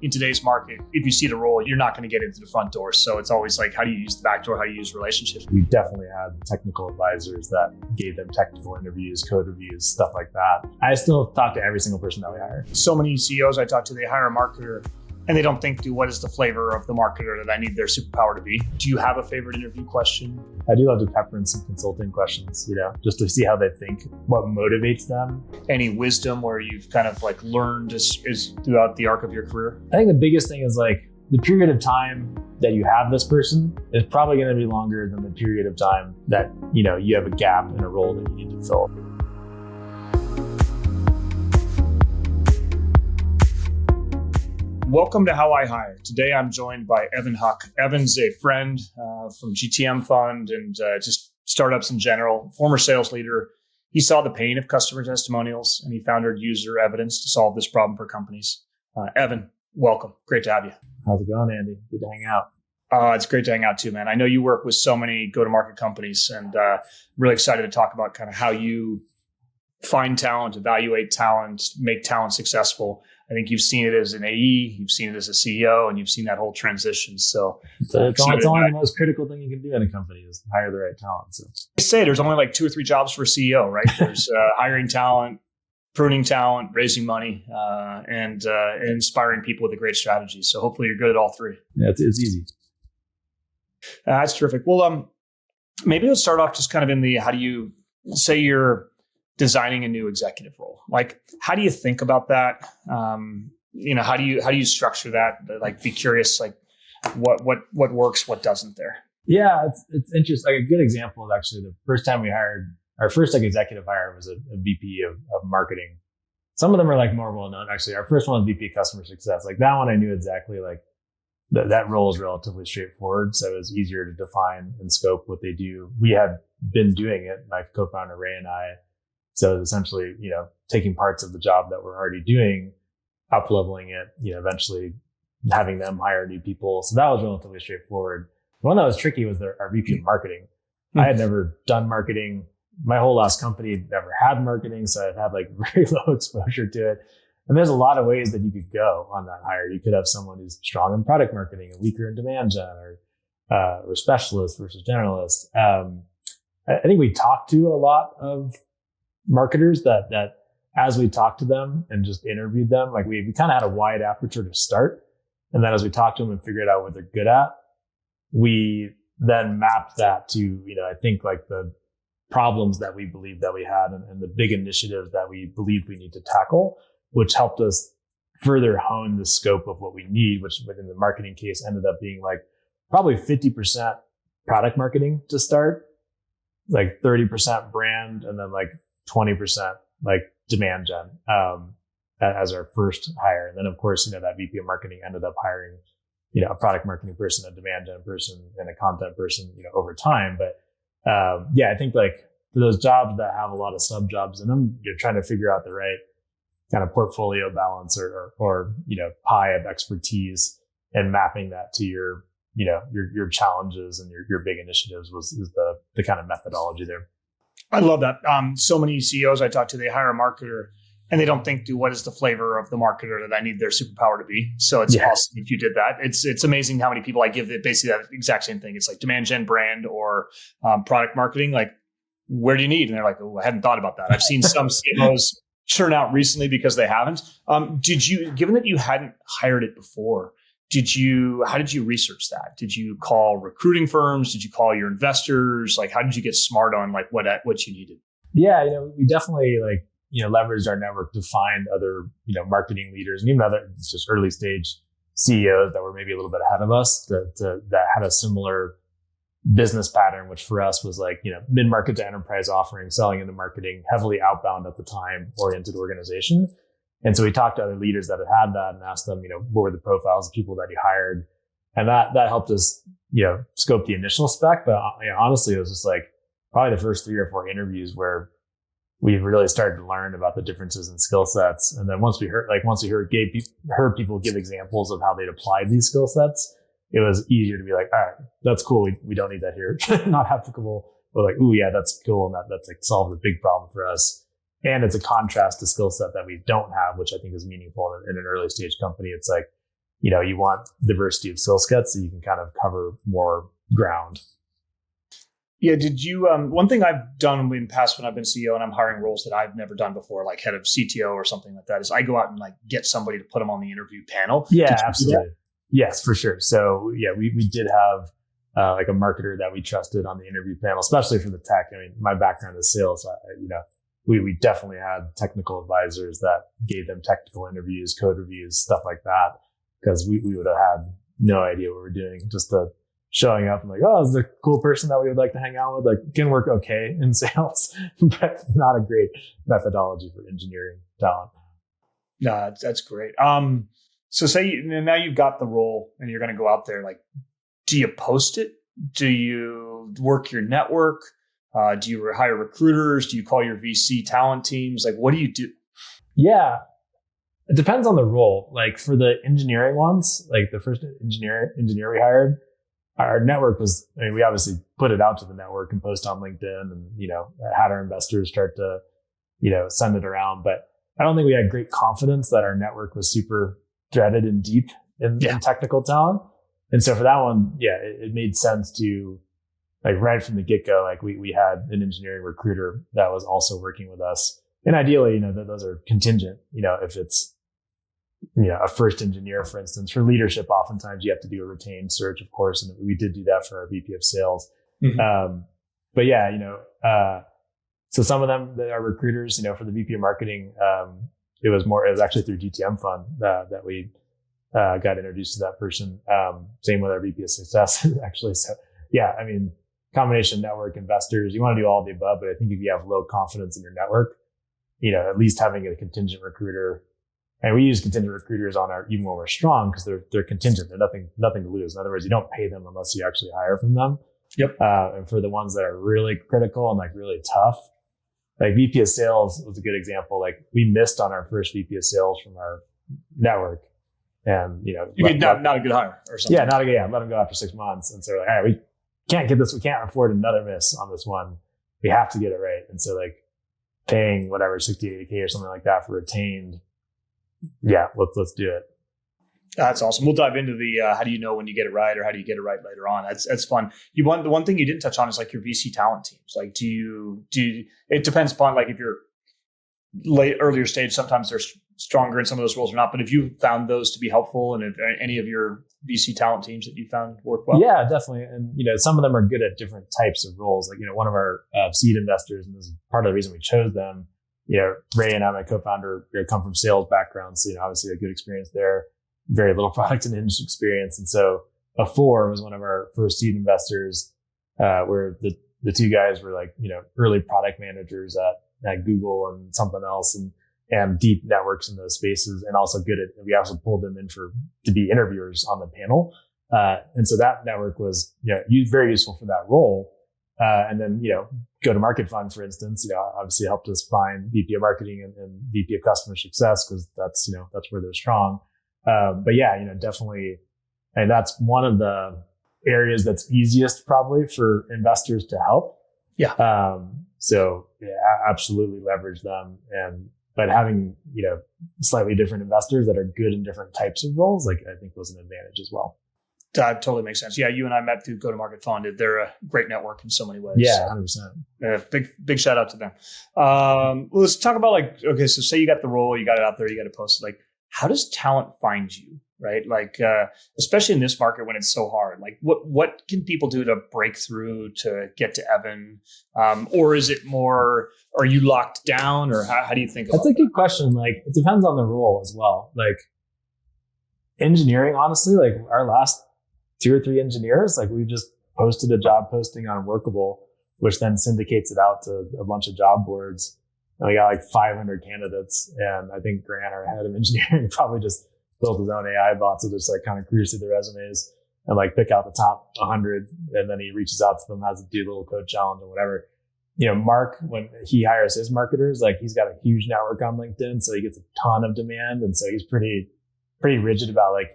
In today's market, if you see the role, you're not going to get into the front door. So it's always like, how do you use the back door? How do you use relationships? We definitely had technical advisors that gave them technical interviews, code reviews, stuff like that. I still talk to every single person that we hire. So many CEOs I talk to, they hire a marketer and they don't think through what is the flavor of the marketer that I need their superpower to be. Do you have a favorite interview question? I do love to pepper in some consulting questions, just to see how they think, what motivates them. Any wisdom where you've kind of like learned is throughout the arc of your career? I think the biggest thing is like the period of time that you have this person is probably going to be longer than the period of time that, you have a gap in a role that you need to fill. Welcome to How I Hire. Today I'm joined by Evan Huck. Evan's a friend from GTM Fund and just startups in general, former sales leader. He saw the pain of customer testimonials and he founded UserEvidence to solve this problem for companies. Evan, welcome. Great to have you. How's it going, Andy? Good to hang out. It's great to hang out too, man. I know you work with so many go-to-market companies and really excited to talk about kind of how you find talent, evaluate talent, make talent successful. I think you've seen it as an AE, you've seen it as a CEO, and you've seen that whole transition. So it's only the most critical thing you can do in a company is hire the right talent. So I say there's only like 2 or 3 jobs for a CEO, right? There's hiring talent, pruning talent, raising money, and inspiring people with a great strategy. So hopefully you're good at all 3. Yeah, it's easy. That's terrific. Well, maybe let's start off just kind of in the, how do you say you're designing a new executive role? Like, how do you think about that? How do you structure that? Like, be curious, like what works, what doesn't there? Yeah, it's interesting. Like a good example is actually the first time we hired our first executive hire was a VP of marketing. Some of them are like more well known. Actually, our first one was VP customer success. Like that one, I knew exactly like that role is relatively straightforward, so it was easier to define and scope what they do. We had been doing it, my co-founder Ray and I. So essentially, taking parts of the job that we're already doing, up-leveling it, eventually having them hire new people. So that was relatively straightforward. The one that was tricky was our VP of marketing. I had never done marketing. My whole last company never had marketing, so I'd had like very low exposure to it. And there's a lot of ways that you could go on that hire. You could have someone who's strong in product marketing and weaker in demand gen, or specialist versus generalist. I think we talked to a lot of marketers that as we talked to them and just interviewed them, like we kind of had a wide aperture to start. And then as we talked to them and figured out what they're good at, we then mapped that to, I think like the problems that we believed that we had and the big initiatives that we believed we need to tackle, which helped us further hone the scope of what we need, which within the marketing case ended up being like probably 50% product marketing to start, like 30% brand, and then like 20% like demand gen as our first hire. And then of course, that VP of marketing ended up hiring, a product marketing person, a demand gen person, and a content person, over time. But I think like for those jobs that have a lot of sub jobs in them, you're trying to figure out the right kind of portfolio balance or pie of expertise and mapping that to your challenges and your big initiatives is the kind of methodology there. I love that. So many CEOs I talk to, they hire a marketer and they don't think through what is the flavor of the marketer that I need their superpower to be. So it's awesome that you did that. It's amazing how many people I give that basically that exact same thing. It's like demand gen, brand, or product marketing. Like, where do you need? And they're like, oh, I hadn't thought about that. I've seen some CMOs churn out recently because they haven't. Given that you hadn't hired it before, how did you research that? Did you call recruiting firms? Did you call your investors? Like, how did you get smart on like what you needed? Yeah, we definitely leveraged our network to find other, marketing leaders and even other just early stage CEOs that were maybe a little bit ahead of us that had a similar business pattern, which for us was like, mid-market to enterprise offering, selling into marketing, heavily outbound at the time oriented organization. And so we talked to other leaders that had that and asked them, what were the profiles of people that you hired? And that helped us, scope the initial spec. But honestly, it was just like probably the first 3 or 4 interviews where we really started to learn about the differences in skill sets. And then once we heard people give examples of how they'd applied these skill sets, it was easier to be like, all right, that's cool. We don't need that here. Not applicable. But like, ooh, yeah, that's cool. And that's like solved a big problem for us. And it's a contrast to skill set that we don't have, which I think is meaningful in an early stage company. It's like, you want diversity of skill sets so you can kind of cover more ground. Yeah. Did you, one thing I've done in the past when I've been CEO and I'm hiring roles that I've never done before, like head of CTO or something like that, is I go out and like get somebody to put them on the interview panel. Yeah, absolutely. Yes, for sure. So yeah, we did have like a marketer that we trusted on the interview panel, especially for the tech. I mean, my background is sales. We definitely had technical advisors that gave them technical interviews, code reviews, stuff like that, because we would have had no idea what we're doing. Just showing up and like, oh, this is a cool person that we would like to hang out with. Like, can work okay in sales, but not a great methodology for engineering talent. No, that's great. So now you've got the role and you're going to go out there. Like, do you post it? Do you work your network? Do you hire recruiters? Do you call your VC talent teams? Like, what do you do? Yeah, it depends on the role. Like for the engineering ones, like the first engineer we hired, our network was, we obviously put it out to the network and post on LinkedIn and, had our investors start to, send it around. But I don't think we had great confidence that our network was super threaded and deep in technical talent. And so for that one, it made sense to, like right from the get-go, like we had an engineering recruiter that was also working with us. And ideally, those are contingent, if it's, a first engineer, for instance. For leadership, oftentimes you have to do a retained search, of course. And we did do that for our VP of sales. Mm-hmm. But yeah, so some of them that are recruiters, for the VP of marketing, it was actually through GTM Fund that we got introduced to that person. Same with our VP of success, actually. So yeah, combination network investors, you want to do all of the above, but I think if you have low confidence in your network, at least having a contingent recruiter, and we use contingent recruiters even when we're strong, because they're contingent. They're nothing to lose. In other words, you don't pay them unless you actually hire from them. Yep. And for the ones that are really critical and like really tough, like VP of sales was a good example. Like we missed on our first VP of sales from our network, and you mean not a good hire or something? Yeah, not a good. Yeah, let them go after 6 months, and so we're like, all right, we can't get this. We can't afford another miss on this one. We have to get it right. And so like paying whatever 60, 80K or something like that for retained. Yeah, let's do it. That's awesome. We'll dive into the how do you know when you get it right, or how do you get it right later on. That's fun. The one thing you didn't touch on is like your VC talent teams. Like, do you? It depends upon like if you're earlier stage. Sometimes they're stronger in some of those roles or not. But have you found those to be helpful, and any of your VC talent teams that you found work well? Yeah, definitely. And some of them are good at different types of roles. Like one of our seed investors, and this is part of the reason we chose them. Ray and I, my co-founder, come from sales backgrounds. So, obviously a good experience there, very little product and industry experience. And so Before was one of our first seed investors, where the two guys were like, early product managers at Google and something else, and deep networks in those spaces, and also we also pulled them in to be interviewers on the panel. And so that network was, very useful for that role. And then, go-to-market fund, for instance, obviously helped us find VP of marketing and VP of customer success, because that's where they're strong. But yeah, definitely. And that's one of the areas that's easiest probably for investors to help. Yeah. So yeah, absolutely leverage them. But having, slightly different investors that are good in different types of roles, like I think was an advantage as well. That totally makes sense. Yeah, you and I met through Go-to-Market Fund. They're a great network in so many ways. Yeah, 100%. Big shout out to them. Let's talk about so say you got the role, you got it out there, you got it posted. Like, how does talent find you, right? Like, especially in this market when it's so hard. Like, what can people do to break through to get to Evan? Or is it more, are you locked down, or how do you think about That's a good question. Like, it depends on the role as well. Like, engineering, honestly, like our last 2 or 3 engineers, like we just posted a job posting on Workable, which then syndicates it out to a bunch of job boards. And we got like 500 candidates. And I think Grant, our head of engineering, probably just built his own AI bot to just like kind of cruise through the resumes and like pick out the top 100. And then he reaches out to them, has to do a little code challenge or whatever. Mark, when he hires his marketers, like he's got a huge network on LinkedIn, so he gets a ton of demand. And so he's pretty rigid about like,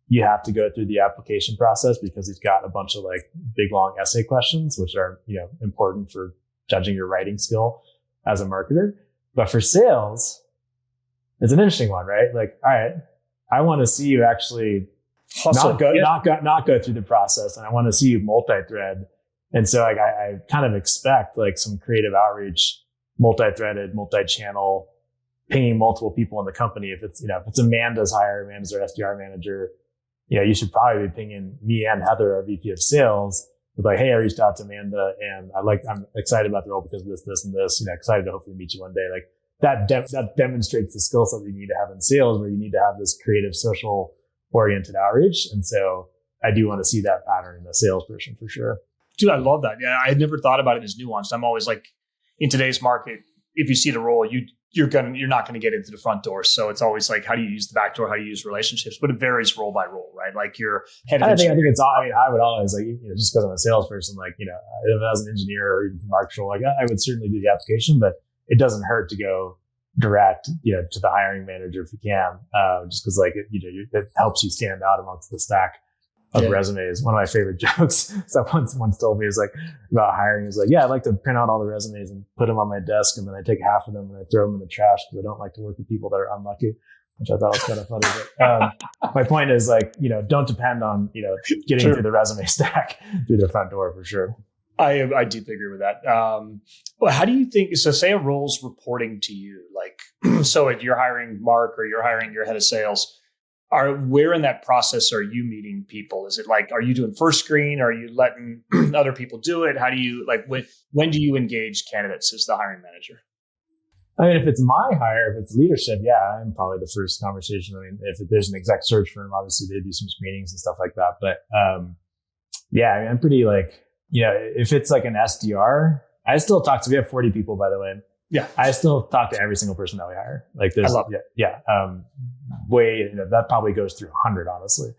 you have to go through the application process, because he's got a bunch of like big, long essay questions, which are, important for judging your writing skill as a marketer. But for sales, it's an interesting one, right? Like, all right, I want to see you actually not go through the process, and I want to see you multi-thread. And so like I kind of expect like some creative outreach, multi-threaded, multi-channel, pinging multiple people in the company. If it's Amanda's hire, Amanda's our SDR manager, you should probably be pinging me and Heather, our VP of sales, with like, hey, I reached out to Amanda and I'm excited about the role because of this, and this, excited to hopefully meet you one day. Like that demonstrates the skill set that you need to have in sales, where you need to have this creative, social oriented outreach. And so I do want to see that pattern in a salesperson for sure. Dude, I love that. Yeah. I had never thought about it as nuanced. I'm always like, in today's market, if you see the role, you're not going to get into the front door. So it's always like, how do you use the back door? How do you use relationships? But it varies role by role, right? Like your head of I think it's all, I would always like, just because I'm a salesperson, like, if I was an engineer or even from marketing, like I would certainly do the application, but it doesn't hurt to go direct, to the hiring manager if you can, just because like, it helps you stand out amongst the stack of resumes. One of my favorite jokes someone once told me is like about hiring is like, yeah, I'd like to print out all the resumes and put them on my desk, and then I take half of them and I throw them in the trash because I don't like to work with people that are unlucky, which I thought was kind of funny. But my point is like, don't depend on, getting through the resume stack through the front door for sure. I deeply agree with that. Well, how do you think, so say a role's reporting to you, like, so if you're hiring Mark or you're hiring your head of sales, where in that process are you meeting people? Is it like, are you doing first screen? Are you letting other people do it? How do you when do you engage candidates as the hiring manager? I mean, if it's my hire, if it's leadership, yeah, I'm probably the first conversation. I mean, if there's an exec search firm, obviously they do some screenings and stuff like that. But yeah, I mean, I'm pretty like, if it's like an SDR, I still talk to, we have 40 people, by the way. Yeah. I still talk to every single person that we hire. Like there's, that probably goes through 100, honestly.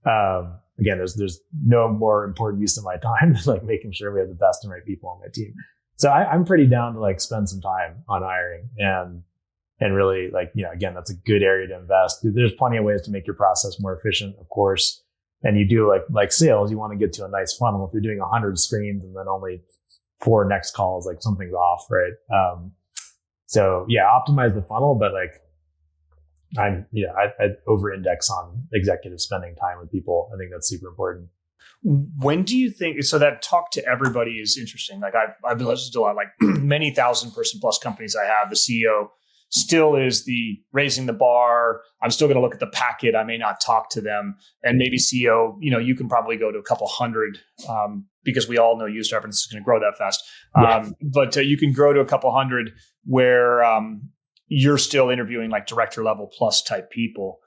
Again, there's no more important use of my time than like making sure we have the best and right people on my team. So I'm pretty down to like spend some time on hiring and really like, again, that's a good area to invest. There's plenty of ways to make your process more efficient, of course. And you do like sales, you want to get to a nice funnel. If you're doing 100 screens and then only 4 next calls, like something's off, right? So yeah, optimize the funnel, but like I over-index on executive spending time with people. I think that's super important. When do you think, so that talk to everybody is interesting. Like I've been listening to a lot, like many 1,000-person plus companies I have, the CEO still is the raising the bar. I'm still going to look at the packet. I may not talk to them. And maybe CEO, you can probably go to a couple hundred, because we all know UserEvidence is going to grow that fast. But you can grow to a couple hundred where you're still interviewing like director level plus type people.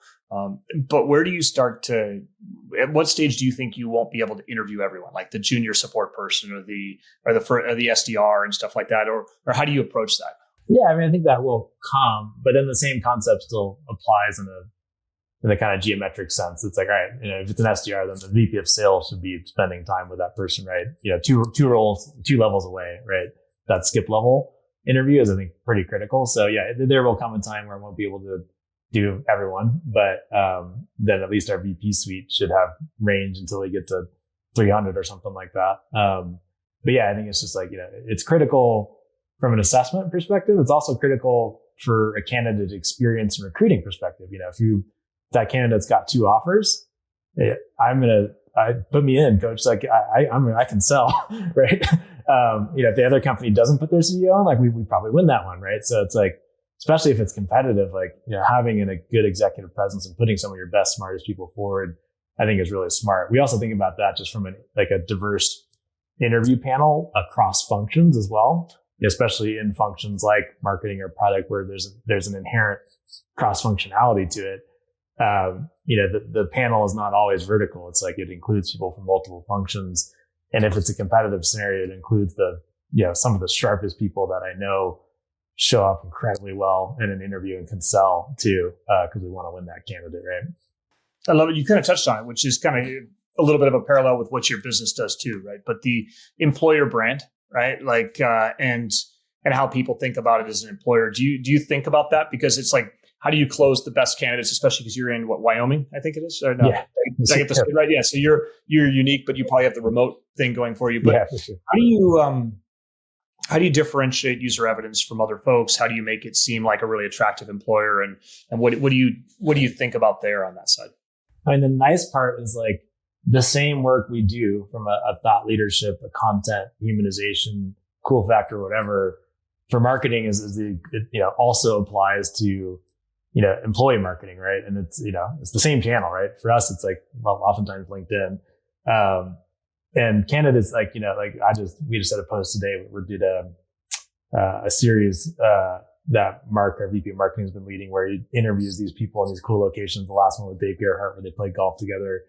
But where do you start at what stage do you think you won't be able to interview everyone, like the junior support person or the SDR and stuff like that? Or how do you approach that? Yeah, I mean, I think that will come, but then the same concept still applies in the kind of geometric sense. It's like, all right, if it's an SDR, then the VP of sales should be spending time with that person, right? Two roles, 2 levels away, right? That skip level interview is, I think, pretty critical. So yeah, there will come a time where I won't be able to do everyone, but then at least our VP suite should have range until we get to 300 or something like that. But yeah, I think it's just like, it's critical from an assessment perspective. It's also critical for a candidate experience and recruiting perspective. If that candidate's got 2 offers, put me in, coach. Like I can sell, right? If the other company doesn't put their CEO on, like we probably win that one, right? So it's like, especially if it's competitive, like, having a good executive presence and putting some of your best, smartest people forward, I think is really smart. We also think about that just from a diverse interview panel across functions as well, especially in functions like marketing or product where there's an inherent cross functionality to it. The panel is not always vertical. It's like it includes people from multiple functions. And if it's a competitive scenario, it includes some of the sharpest people that I know show up incredibly well in an interview and can sell too, because we want to win that candidate, right? I love it. You kind of touched on it, which is kind of a little bit of a parallel with what your business does too, right? But the employer brand, right? Like, and how people think about it as an employer. Do you think about that? Because it's like, how do you close the best candidates, especially because you're in Wyoming, I think it is? Or no? Yeah. Did I get this right? Yeah. So you're unique, but you probably have the remote thing going for you. But yeah, for sure. How do you differentiate user evidence from other folks? How do you make it seem like a really attractive employer? And what do you think about there on that side? I mean, the nice part is like the same work we do from a thought leadership, a content, humanization, cool factor, whatever, for marketing also applies to, employee marketing, right? And it's the same channel, right? For us, it's like, well, oftentimes LinkedIn. And candidates, we just had a post today. We did a series that Mark, our VP of marketing, has been leading, where he interviews these people in these cool locations. The last one with Dave Gerhardt, where they played golf together,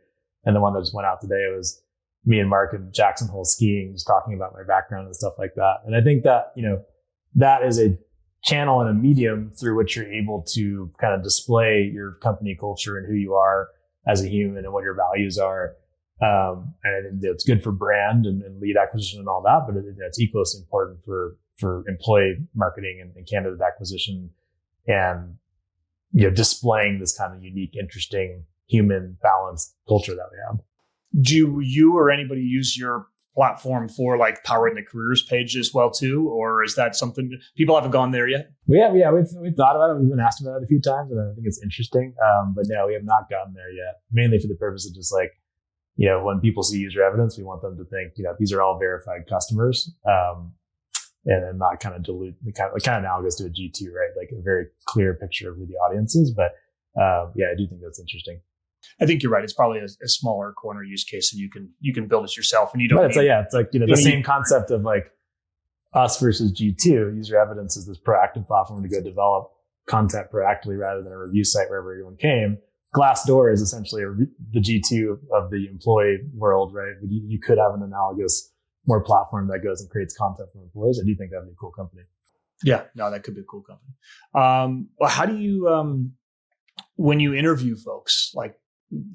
and the one that just went out today was me and Mark in Jackson Hole skiing, just talking about my background and stuff like that. And I think that that is a channel and a medium through which you're able to kind of display your company culture and who you are as a human and what your values are. And I think it's good for brand and lead acquisition and all that, but it's equally important for employee marketing and candidate acquisition, and displaying this kind of unique, interesting, human, balanced culture that we have. Do you or anybody use your platform for like powering the careers page as well too, or is that something people haven't gone there yet? We've thought about it. We've been asked about it a few times, and I think it's interesting. But no, we have not gotten there yet. Mainly for the purpose of just like, when people see user evidence, we want them to think, these are all verified customers, and not kind of dilute the kind of analogous to a G2, right? Like a very clear picture of who the audience is. But I do think that's interesting. I think you're right. It's probably a smaller corner use case, and you can build it yourself, and you don't. But it's like the same concept of like us versus G2. User evidence is this proactive platform to go develop content proactively rather than a review site where everyone came. Glassdoor is essentially the G2 of the employee world, right? But you could have an analogous, more platform that goes and creates content for employees. I do think that'd be a cool company. Yeah, no, that could be a cool company. Well, how do you, when you interview folks, like,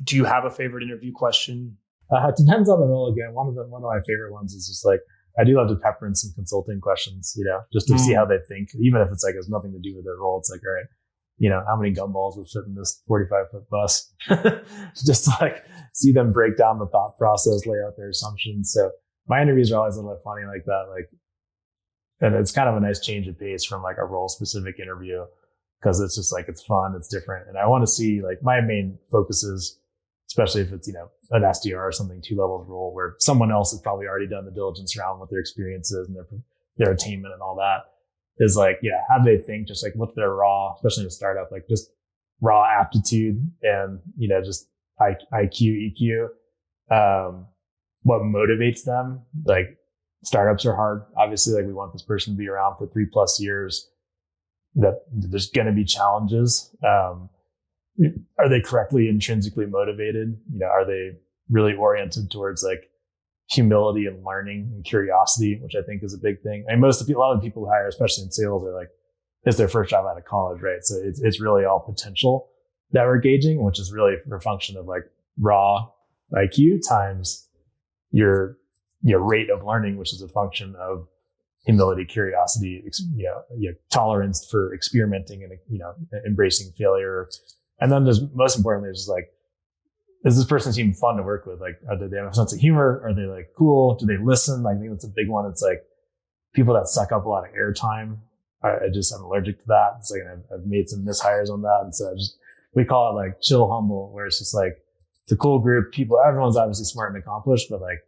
do you have a favorite interview question? It depends on the role. Again, one of my favorite ones is just like, I do love to pepper in some consulting questions, just to see how they think, even if it's like, has nothing to do with their role. It's like, all right, how many gumballs would fit in this 45-foot bus? Just to like see them break down the thought process, lay out their assumptions. So my interviews are always a little bit funny like that. Like, and it's kind of a nice change of pace from like a role specific interview, because it's just like, it's fun, it's different. And I want to see, like, my main focus is, especially if it's, an SDR or something, 2 levels role where someone else has probably already done the diligence around what their experience is and their attainment and all that, is like, how do they think? Just like, what's their raw, especially in a startup, like just raw aptitude and, just IQ, EQ, what motivates them. Like, startups are hard. Obviously, like, we want this person to be around for 3+ years, that there's going to be challenges. Are they correctly intrinsically motivated? Are they really oriented towards like humility and learning and curiosity, which I think is a big thing. I mean, a lot of the people who hire, especially in sales, are like, it's their first job out of college, right? So it's really all potential that we're gauging, which is really a function of like raw IQ times your rate of learning, which is a function of humility, curiosity, tolerance for experimenting and, embracing failure. And then most importantly, it's just like, does this person seem fun to work with? Like, do they have a sense of humor? Are they like cool? Do they listen? I think that's a big one. It's like people that suck up a lot of airtime. I'm allergic to that. It's like, I've made some mishires on that. And so we call it like chill humble, where it's just like, it's a cool group. Everyone's obviously smart and accomplished, but like,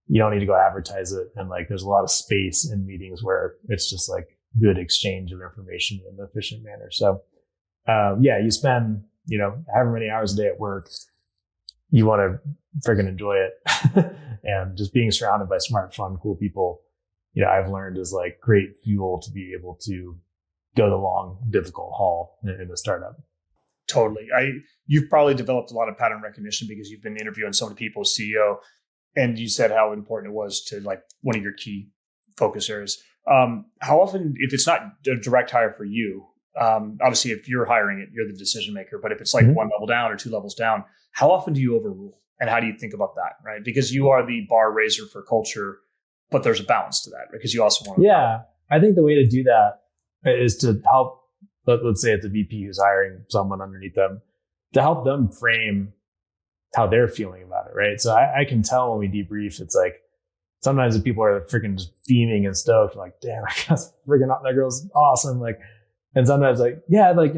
you don't need to go advertise it. And like, there's a lot of space in meetings where it's just like good exchange of information in an efficient manner. So, you spend, however many hours a day at work, you want to friggin' enjoy it. And just being surrounded by smart, fun, cool people, I've learned is like great fuel to be able to go the long, difficult haul in a startup. Totally. You've probably developed a lot of pattern recognition because you've been interviewing so many people as CEO. And you said how important it was to like one of your key focus areas. How often, if it's not a direct hire for you, obviously if you're hiring it, you're the decision maker, but if it's like one level down or 2 levels down, how often do you overrule? And how do you think about that? Right. Because you are the bar raiser for culture, but there's a balance to that, right? Because you also want to. Yeah. I think the way to do that is to help, let's say it's a VP who's hiring someone underneath them, to help them frame how they're feeling about it, right? So I can tell when we debrief, it's like, sometimes the people are freaking just beaming and stoked, like, damn, I guess freaking that girl's awesome. Like, and sometimes like, yeah, like,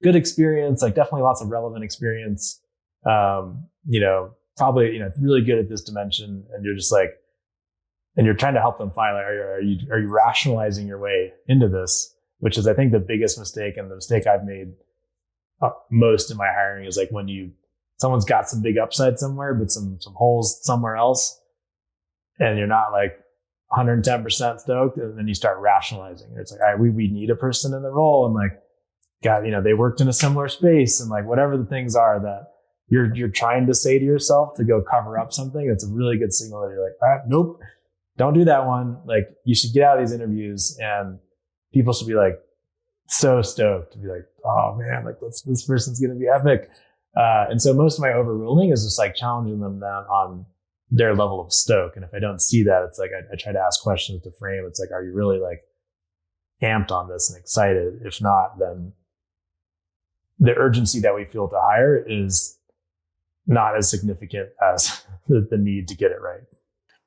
good experience, like definitely lots of relevant experience. Probably, really good at this dimension. And you're just like, and you're trying to help them find, like, are you rationalizing your way into this? Which is, I think, the biggest mistake, and the mistake I've made most in my hiring is like when someone's got some big upside somewhere, but some holes somewhere else, and you're not like 110% stoked, and then you start rationalizing. It's like, all right, we need a person in the role, and like, God, they worked in a similar space, and like whatever the things are that you're trying to say to yourself to go cover up something, it's a really good signal that you're like, all right, nope, don't do that one. Like, you should get out of these interviews, and people should be like so stoked to be like, oh man, like this person's going to be epic. And so most of my overruling is just like challenging them down on their level of stoke. And if I don't see that, it's like, I try to ask questions to frame. It's like, are you really like amped on this and excited? If not, then the urgency that we feel to hire is not as significant as the need to get it right.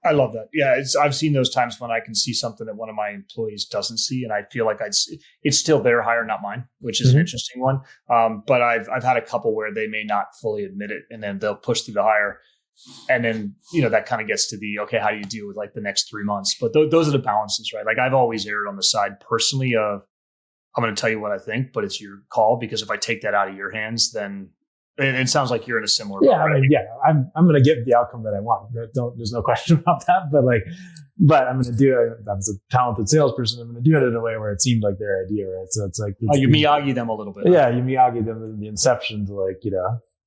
I love that. Yeah, I've seen those times when I can see something that one of my employees doesn't see, and I feel like it's still their hire, not mine, which is an interesting one. But I've had a couple where they may not fully admit it, and then they'll push through the hire, and then that kind of gets to the, okay, how do you deal with like the next 3 months? But those are the balances, right? Like, I've always erred on the side personally of, I'm going to tell you what I think, but it's your call, because if I take that out of your hands, then it sounds like you're in a similar boat, right? I'm going to get the outcome that I want. There's no question about that. But I'm going to do it. I'm a talented salesperson. I'm going to do it in a way where it seemed like their idea, right? So it's like, you Miyagi them a little bit. Yeah, you Miyagi them in the inception to like,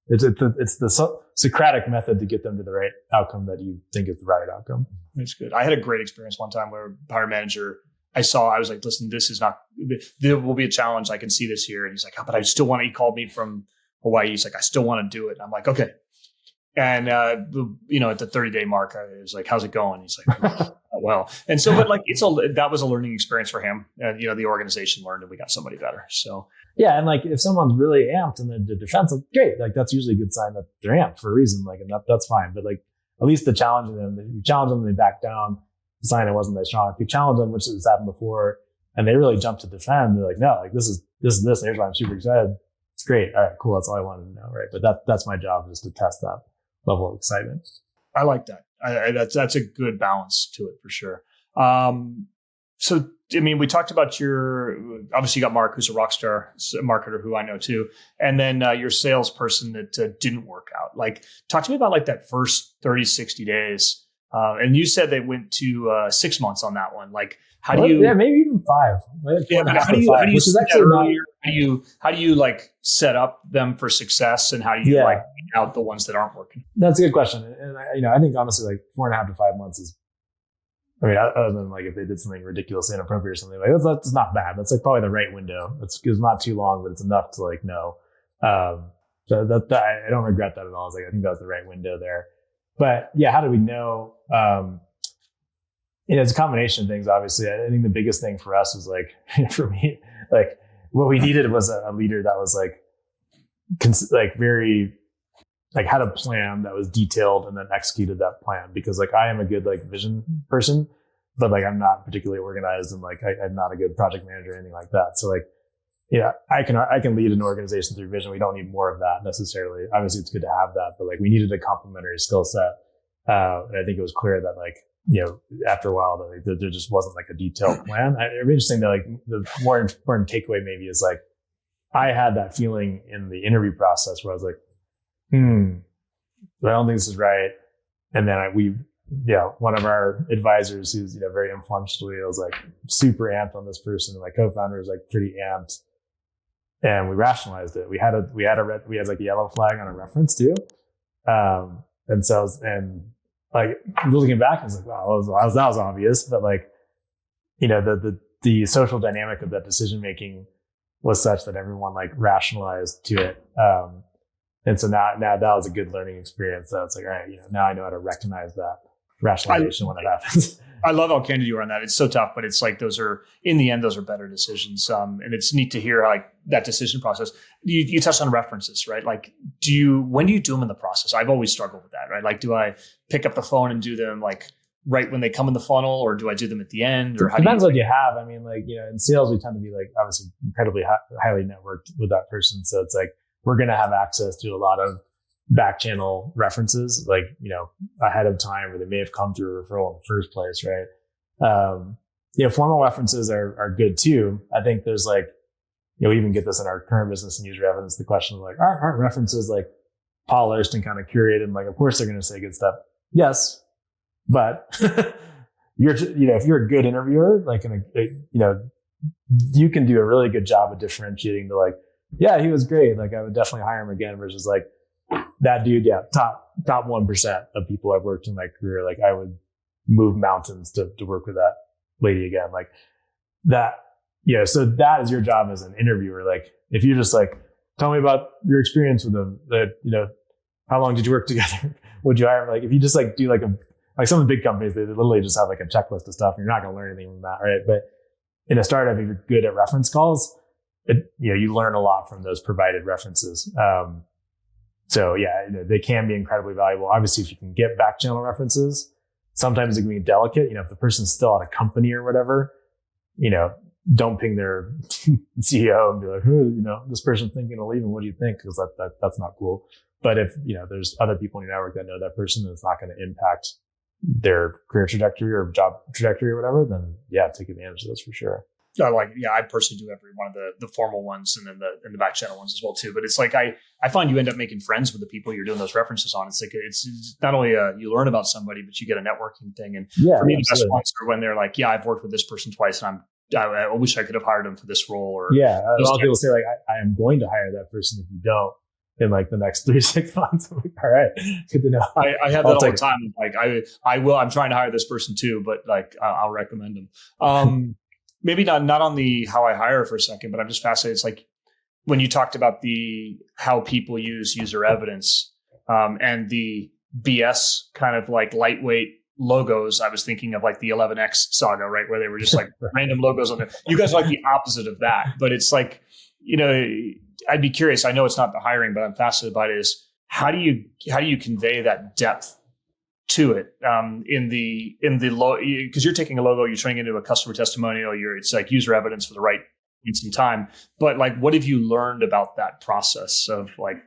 it's the Socratic method to get them to the right outcome that you think is the right outcome. That's good. I had a great experience one time where a hire manager, I was like, listen, there will be a challenge. I can see this here. And he's like, oh, but I still want to, he called me from Hawaii. He's like, I still want to do it. And I'm like, okay. And, at the 30-day mark, I was like, how's it going? He's like, well. And so, but like, that was a learning experience for him. And, the organization learned, and we got somebody better. So, yeah. And like, if someone's really amped in the defense, great. Like, that's usually a good sign that they're amped for a reason. Like, and that's fine. But like, at least the challenging them, if you challenge them, they back down, the sign it wasn't that strong. If you challenge them, which has happened before, and they really jump to defend, they're like, no, like this is this. And here's why I'm super excited. It's great. All right, cool. That's all I wanted to know. Right. But that's my job, is to test that level of excitement. I like that. That's a good balance to it for sure. So, I mean, we talked about obviously you got Mark, who's a rock star marketer who I know too. And then your salesperson that didn't work out. Like, talk to me about like that first 30, 60 days. And you said they went to 6 months on that one. Like, how do you? Yeah, maybe even 5. Yeah, but how do you like set up them for success, and how do you like out the ones that aren't working? That's a good question. And I think honestly, like 4.5 to 5 months is, I mean, other than like if they did something ridiculously inappropriate or something, like that's not bad. That's like probably the right window. It's not too long, but it's enough to like know. So that I don't regret that at all. I think that was the right window there. But yeah, how do we know? It's a combination of things, obviously. I think the biggest thing for us was like, for me, like what we needed was a leader that was like very, like had a plan that was detailed and then executed that plan. Because like I am a good like vision person, but like I'm not particularly organized, and like I'm not a good project manager or anything like that. So like, yeah, I can lead an organization through vision. We don't need more of that necessarily. Obviously, it's good to have that, but like we needed a complementary skill set. And I think it was clear that like, after a while, that there just wasn't like a detailed plan. It'd be interesting that like the more important takeaway maybe is like, I had that feeling in the interview process where I was like, I don't think this is right. And then one of our advisors who's, very influentially, I was like super amped on this person. And my co-founder was like pretty amped, and we rationalized it. We had like a yellow flag on a reference too. Like looking back, I was like, wow, that was obvious. But like, the social dynamic of that decision making was such that everyone like rationalized to it. And so now that was a good learning experience. So it's like, all right, now I know how to recognize that rationalization when it happens. I love how candid you are on that. It's so tough, but it's like in the end, those are better decisions. And it's neat to hear like that decision process. You touched on references, right? Like, when do you do them in the process? I've always struggled with that, right? Like, do I pick up the phone and do them like right when they come in the funnel, or do I do them at the end? Or it depends what you have. I mean, like, in sales, we tend to be like obviously incredibly highly networked with that person. So it's like, we're going to have access to a lot of back channel references, like, ahead of time, or they may have come through a referral in the first place. Right. Formal references are good too. I think there's like, we even get this in our current business and user evidence, the question of like, aren't references like polished and kind of curated? And like, of course they're going to say good stuff. Yes. But if you're a good interviewer, like, you can do a really good job of differentiating the like, yeah, he was great. Like, I would definitely hire him again, versus like, that dude, yeah, top 1% of people I've worked in my career. Like, I would move mountains to work with that lady again. Like that. Yeah. So that is your job as an interviewer. Like, if you just like, tell me about your experience with them, that, how long did you work together? Would you hire him? Like, if you just like do like some of the big companies, they literally just have like a checklist of stuff, and you're not going to learn anything from that. Right. But in a startup, if you're good at reference calls, you learn a lot from those provided references. So yeah, they can be incredibly valuable. Obviously, if you can get back channel references, sometimes it can be delicate. If the person's still at a company or whatever, don't ping their CEO and be like, this person's thinking of leaving. What do you think? Because that's not cool. But if, there's other people in your network that know that person, and it's not going to impact their career trajectory or job trajectory or whatever, then yeah, take advantage of those for sure. I personally do every one of the formal ones, and then the back channel ones as well too. But it's like, I find you end up making friends with the people you're doing those references on. It's like, it's not only you learn about somebody, but you get a networking thing. And for me, the best ones are when they're like, yeah, I've worked with this person twice, and I wish I could have hired him for this role. Or a lot of people say like, I am going to hire that person if you don't in like the next 3 to 6 months. I'm like, all right, good to know. I have that all the time. Like, I will. I'm trying to hire this person too, but like, I'll recommend him. Maybe not on the how I hire for a second, but I'm just fascinated. It's like when you talked about how people use user evidence and the BS kind of like lightweight logos. I was thinking of like the 11X saga, right, where they were just like random logos on there. You guys are like the opposite of that, but it's like, I'd be curious. I know it's not the hiring, but I'm fascinated by it. Is how do you convey that depth to it in the because you're taking a logo, you're turning it into a customer testimonial. It's like user evidence for the right points in time. But like, what have you learned about that process of like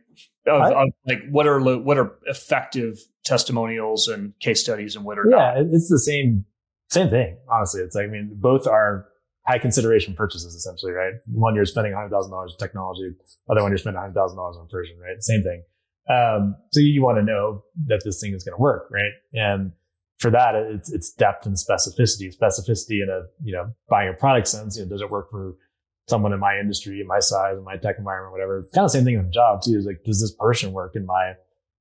what are effective testimonials and case studies, and what are not? Yeah, it's the same thing. Honestly, it's like, I mean, both are high consideration purchases essentially, right? One, you're spending $100,000 on technology. Other one, you're spending $100,000 on a person, right? Same thing. So you want to know that this thing is going to work, right? And for that, it's depth and specificity. Specificity in a buying a product sense. Does it work for someone in my industry, in my size, in my tech environment, whatever? Kind of same thing in the job too. Is like, does this person work in my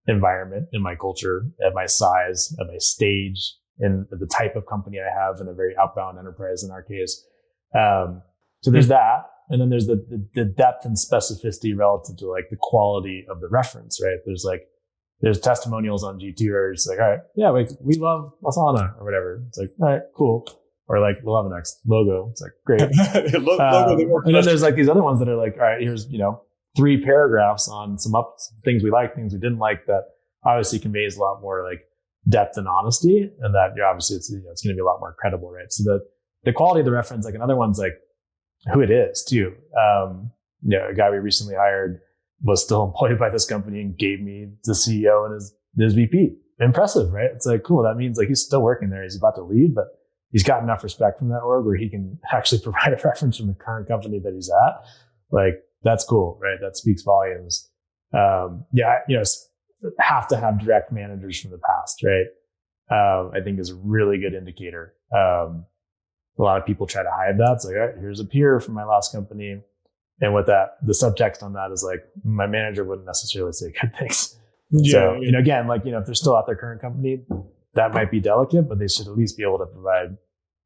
environment, in my culture, at my size, at my stage, in the type of company I have in a very outbound enterprise in our case? So there's that. And then there's the depth and specificity relative to like the quality of the reference, right? There's testimonials on G2 where it's like, all right, yeah, we love Asana or whatever. It's like, all right, cool. Or like, we'll have a next logo. It's like, great. And then there's like these other ones that are like, all right, here's, 3 paragraphs on some things we like, things we didn't like, that obviously conveys a lot more like depth and honesty. And that obviously it's going to be a lot more credible, right? So the quality of the reference, like another one's like who it is too. A guy we recently hired was still employed by this company and gave me the CEO and his VP. Impressive, right? It's like, cool. That means like he's still working there. He's about to leave, but he's got enough respect from that org where he can actually provide a reference from the current company that he's at. Like, that's cool, right? That speaks volumes. Have to have direct managers from the past, right? I think is a really good indicator. A lot of people try to hide that. It's like, all right, here's a peer from my last company. And with that, the subtext on that is like, my manager wouldn't necessarily say good things. Yeah, so, again, like, if they're still at their current company, that might be delicate, but they should at least be able to provide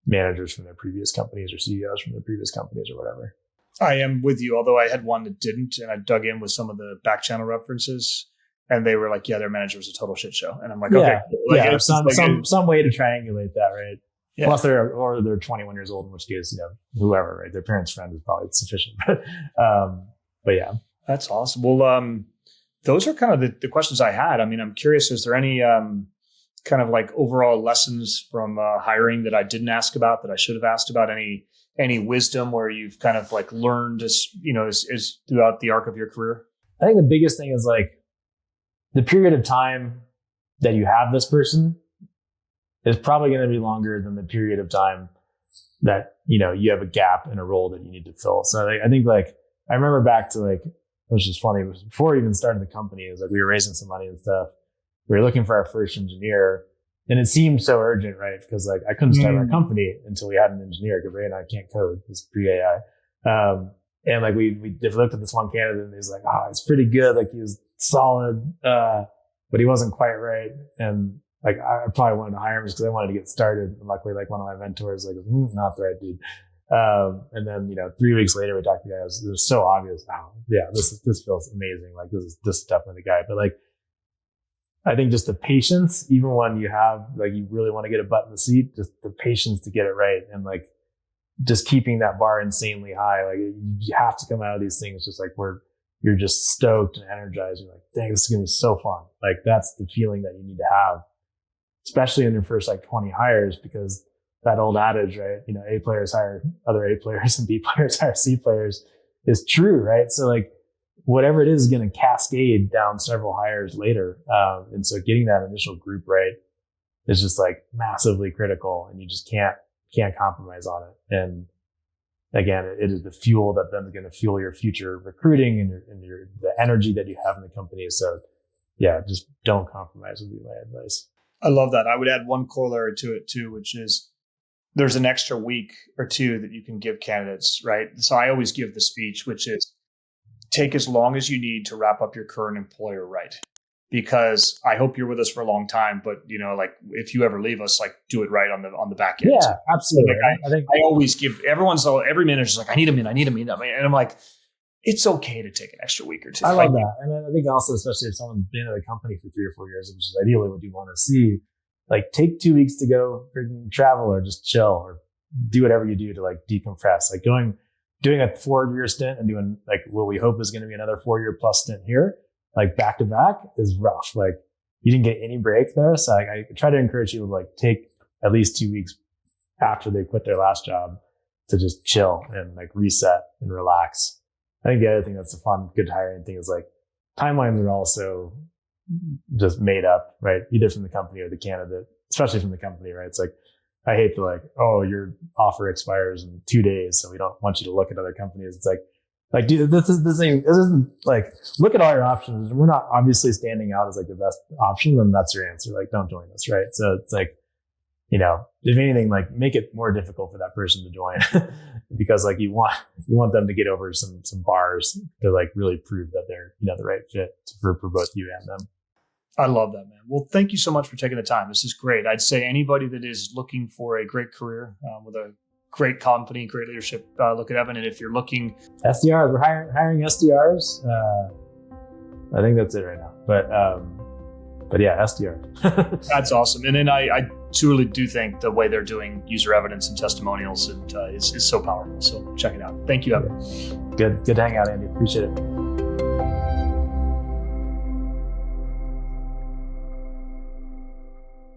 managers from their previous companies or CEOs from their previous companies or whatever. I am with you, although I had one that didn't, and I dug in with some of the back channel references, and they were like, yeah, their manager was a total shit show. And I'm like, okay. Like, some way to triangulate that, right? Yeah. Unless they're 21 years old, in which case, whoever, right? Their parents' friend is probably sufficient. But yeah. That's awesome. Well, those are kind of the questions I had. I mean, I'm curious, is there any kind of like overall lessons from hiring that I didn't ask about that I should have asked about? Any wisdom where you've kind of like learned as throughout the arc of your career? I think the biggest thing is like the period of time that you have this person is probably going to be longer than the period of time that, you have a gap in a role that you need to fill. So I think like, I remember back to like, it was just funny. It was before we even started the company. It was like, we were raising some money and stuff. We were looking for our first engineer, and it seemed so urgent, right? Because like I couldn't start our company until we had an engineer, because Ray and I can't code. It's pre-AI. And like we looked at this one candidate, and he's like, it's pretty good. Like he was solid, but he wasn't quite right. And like I probably wanted to hire him just because I wanted to get started. And luckily, like one of my mentors, like, not the right dude. And then 3 weeks later, we talked to the guy. It was so obvious. This feels amazing. Like this is definitely the guy. But like, I think just the patience, even when you have like you really want to get a butt in the seat, just the patience to get it right, and like just keeping that bar insanely high. Like you have to come out of these things just like where you're just stoked and energized. You're like, dang, this is gonna be so fun. Like that's the feeling that you need to have, especially in your first like 20 hires, because that old adage, right? A players hire other A players and B players hire C players is true, right? So like whatever it is going to cascade down several hires later. And so getting that initial group right is just like massively critical, and you just can't compromise on it. And again, it is the fuel that then is going to fuel your future recruiting and the energy that you have in the company. So yeah, just don't compromise would be my advice. I love that. I would add one corollary to it too, which is there's an extra week or two that you can give candidates, right? So I always give the speech, which is take as long as you need to wrap up your current employer right. Because I hope you're with us for a long time, but like if you ever leave us, like do it right on the back end. Yeah, absolutely. So like, I always give every manager's like, I need a minute. And I'm like, it's okay to take an extra week or two. I love that. And I think also, especially if someone's been at a company for 3 or 4 years, which is ideally what you want to see, like take 2 weeks to go freaking travel or just chill or do whatever you do to like decompress. Like doing a 4-year stint and doing like what we hope is going to be another 4-year plus stint here, like back to back, is rough. Like you didn't get any break there. So I try to encourage people to like take at least 2 weeks after they quit their last job to just chill and like reset and relax. I think the other thing that's a fun, good hiring thing is like timelines are also just made up, right? Either from the company or the candidate, especially from the company, right? It's like, I hate to like, your offer expires in 2 days, so we don't want you to look at other companies. It's like, dude, this isn't like, look at all your options. We're not obviously standing out as like the best option, then that's your answer. Like, don't join us, right? So it's like, if anything, like make it more difficult for that person to join because like you want them to get over some bars to like really prove that they're, the right fit for both you and them. I love that, man. Well, thank you so much for taking the time. This is great. I'd say anybody that is looking for a great career with a great company, great leadership, look at Evan. And if you're looking... SDRs, we're hiring SDRs. I think that's it right now. But yeah, SDR. That's awesome. And then I truly do think the way they're doing user evidence and testimonials is so powerful. So check it out. Thank you, Evan. Good to hang out, Andy. Appreciate it.